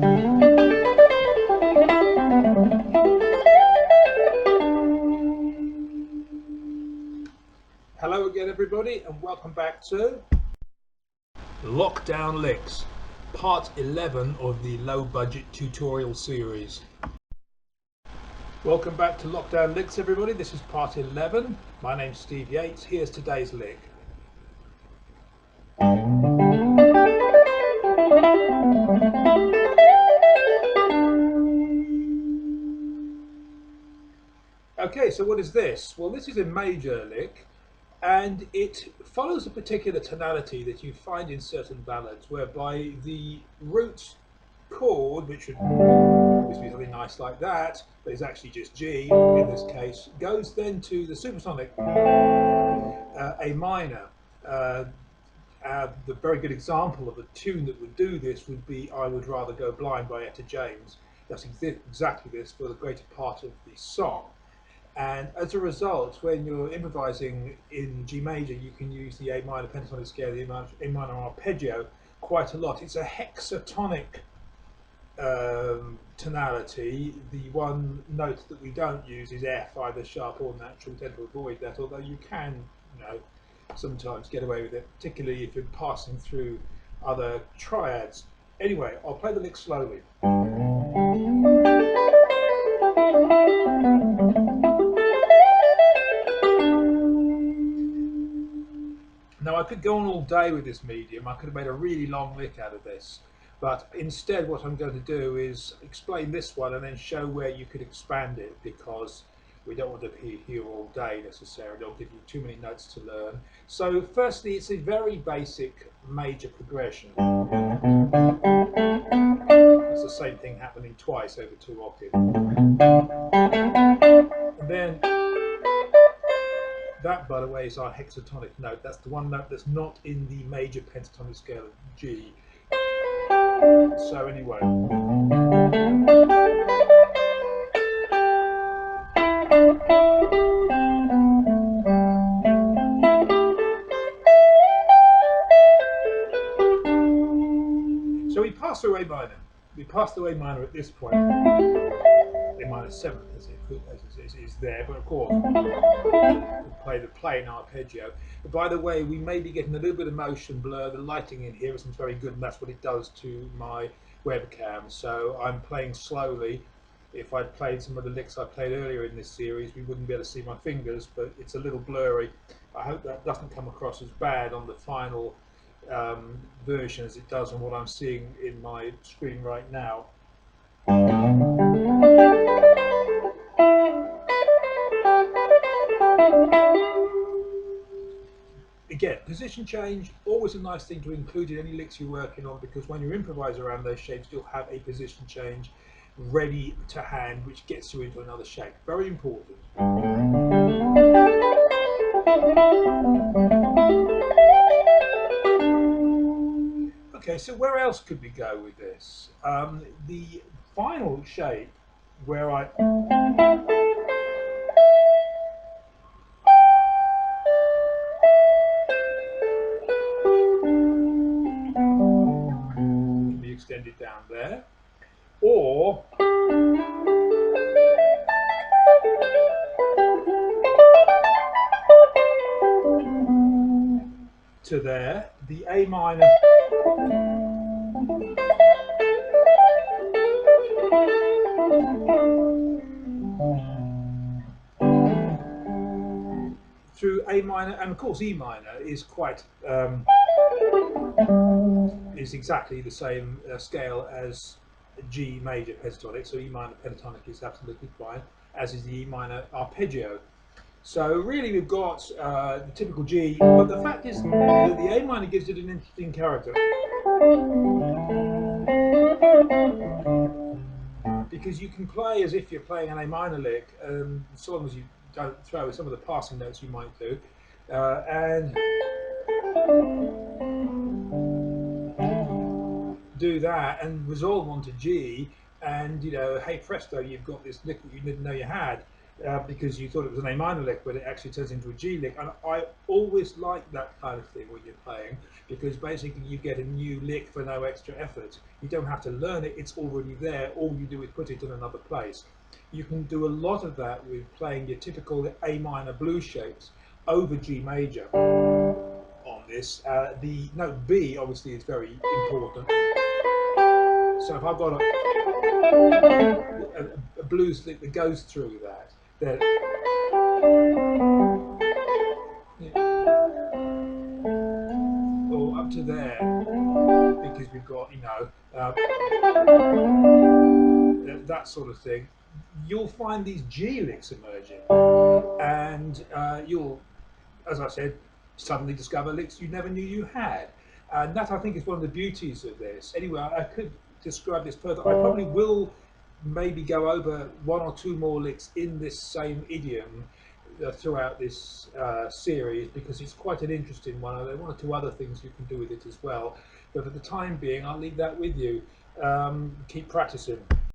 Hello again everybody, and welcome back to Lockdown Licks, part 11 of the low budget tutorial series. Welcome back to Lockdown Licks everybody, this is part 11. My name's Steve Yates, here's today's lick. Okay, so what is this? Well, this is a major lick, and it follows a particular tonality that you find in certain ballads, whereby the root chord, which would be something nice like that, but is actually just G in this case, goes then to the supersonic A minor. The very good example of a tune that would do this would be I Would Rather Go Blind by Etta James. That's exactly this for the greater part of the song. And as a result, when you're improvising in G major, you can use the A minor pentatonic scale, the A minor arpeggio quite a lot. It's a hexatonic tonality. The one note that we don't use is F, either sharp or natural. We tend to avoid that, although you can, sometimes get away with it, particularly if you're passing through other triads. Anyway, I'll play the lick slowly. Now, I could go on all day with this medium. I could have made a really long lick out of this, but instead what I'm going to do is explain this one and then show where you could expand it, because we don't want to be here all day necessarily. I'll give you too many notes to learn. So firstly, it's a very basic major progression. It's the same thing happening twice over 2 octaves. And then that, by the way, is our hexatonic note. That's the one note that's not in the major pentatonic scale of G. So anyway. So we pass through A minor. We pass through A minor at this point. A minor 7th as it is there, but of course we'll play the plain arpeggio. But by the way, we may be getting a little bit of motion blur. The lighting in here isn't very good, and that's what it does to my webcam. So I'm playing slowly. If I'd played some of the licks I played earlier in this series, we wouldn't be able to see my fingers, but it's a little blurry. I hope that doesn't come across as bad on the final version as it does on what I'm seeing in my screen right now. Again, position change, always a nice thing to include in any licks you're working on, because when you improvise around those shapes, you'll have a position change ready to hand, which gets you into another shape. Very important. Okay, so where else could we go with this? The final shape where I can be extended down there, or to there, the A minor through A minor, and of course E minor is quite is exactly the same scale as G major pentatonic, so E minor pentatonic is absolutely fine, as is the E minor arpeggio. So really we've got the typical G, but the fact is that the A minor gives it an interesting character, because you can play as if you're playing an A minor lick, so long as you don't throw some of the passing notes you might do, and do that and resolve onto G, and hey presto, you've got this lick that you didn't know you had. because you thought it was an A minor lick, but it actually turns into a G lick. And I always like that kind of thing when you're playing, because basically you get a new lick for no extra effort. You don't have to learn it, it's already there. All you do is put it in another place. You can do a lot of that with playing your typical A minor blues shapes over G major on this. The note B obviously is very important. So if I've got a blues lick that goes through that, then or up to there, because we've got, you know, that sort of thing, you'll find these G licks emerging, and you'll, as I said, suddenly discover licks you never knew you had. And that, I think, is one of the beauties of this. Anyway, I could describe this further. I probably will maybe go over one or two more licks in this same idiom throughout this series, because it's quite an interesting one. There are one or two other things you can do with it as well. But for the time being, I'll leave that with you. Keep practicing.